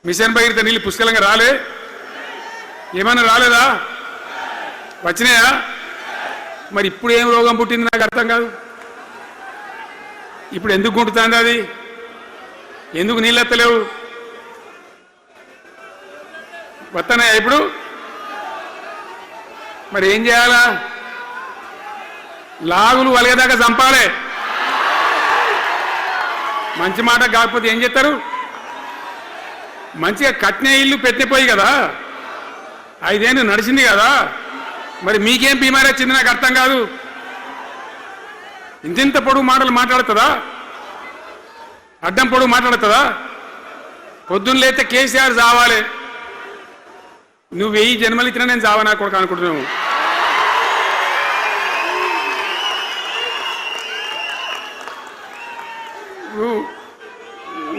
Machine Bhagiratha నీళ్ళు పుష్కలంగా రాలే? ఏమన్నా రాలేదా? వచ్చినాయా? మరి ఇప్పుడు ఏం రోగం పుట్టింది నాకు అర్థం కాదు. ఇప్పుడు ఎందుకు గుంటుతుంది అది? ఎందుకు నీళ్ళు ఎత్తలేవు? వస్తున్నాయా ఇప్పుడు? మరి ఏం చేయాలా? లాగులు వలిగేదాకా చంపాలి. మంచి మాట కాకపోతే ఏం చేస్తారు? మంచిగా కట్టిన ఇల్లు పెట్టిపోయి కదా, 5 ఏళ్ళు నడిచింది కదా, మరి మీకేం బీమారీ వచ్చింది నాకు అర్థం కాదు. ఇంత పొడుగు మాటలు మాట్లాడుతుందా? అడ్డం పొడుగు మాట్లాడుతుందా? పొద్దున్న లేతే కేసీఆర్ చావాలి, నువ్వు 1000 జన్మలు ఇచ్చినా నేను చావనా కొడుకు అనుకుంటున్నావు.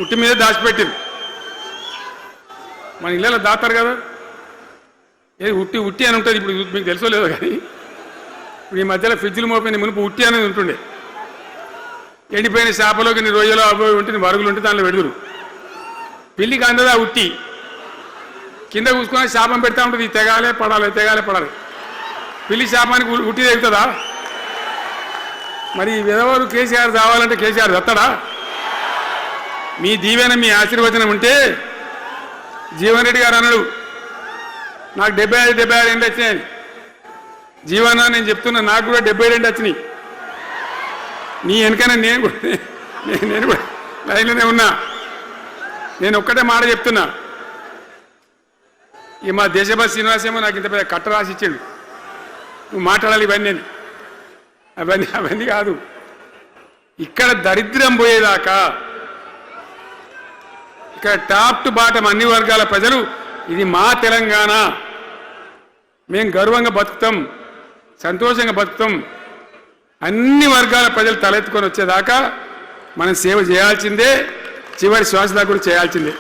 ఉట్టి మీద దాచిపెట్టింది. మన ఇళ్ళలో దాతారు కదా, ఏది ఉట్టి ఉట్టి అని ఉంటుంది. ఇప్పుడు మీకు తెలుసో లేదో కానీ ఇప్పుడు ఈ మధ్యలో ఫ్రిడ్జ్లు మోపోయింది, మునుపు ఉట్టి అనేది ఉంటుండే. ఎండిపోయిన చేపలోకి నీ రొయ్యలో అబ్బాయి ఉంటుంది, వరుగులు ఉంటే దాంట్లో పెడుదురు. పిల్లికి అందదా ఉట్టి, కింద కూసుకొని శాపం పెడతా ఉంటుంది, తెగాలే పడాలి తెగాలే పడాలి. పిల్లి శాపానికి ఉట్టి తెగుతుందా? మరి ఎవరు కేసీఆర్ రావాలంటే కేసీఆర్ దత్తడా? మీ దీవెన మీ ఆశీర్వచనం ఉంటే జీవన్ రెడ్డి గారు అన్నాడు, నాకు 75 ఏళ్ళు వచ్చినాయి. జీవన నేను చెప్తున్నా, నాకు కూడా 72 వచ్చినాయి. నీ వెనకనే నేను కూడా లైన్లోనే ఉన్నా. నేను ఒక్కటే మాట చెప్తున్నా, ఈ మా దేశభక్తి శ్రీనివాసేమో నాకు ఇంత పెద్ద కట్ట రాసి ఇచ్చాడు, నువ్వు మాట్లాడాలి ఇవన్నీ. అవన్నీ కాదు, ఇక్కడ దరిద్రం పోయేదాకా, ఇక్కడ టాప్ టు బాటం అన్ని వర్గాల ప్రజలు ఇది మా తెలంగాణ, మేము గర్వంగా బతుకుతాం, సంతోషంగా బతుకుతాం, అన్ని వర్గాల ప్రజలు తలెత్తుకొని వచ్చేదాకా మనం సేవ చేయాల్సిందే, చివరి శ్వాస దాకా కూడా చేయాల్సిందే.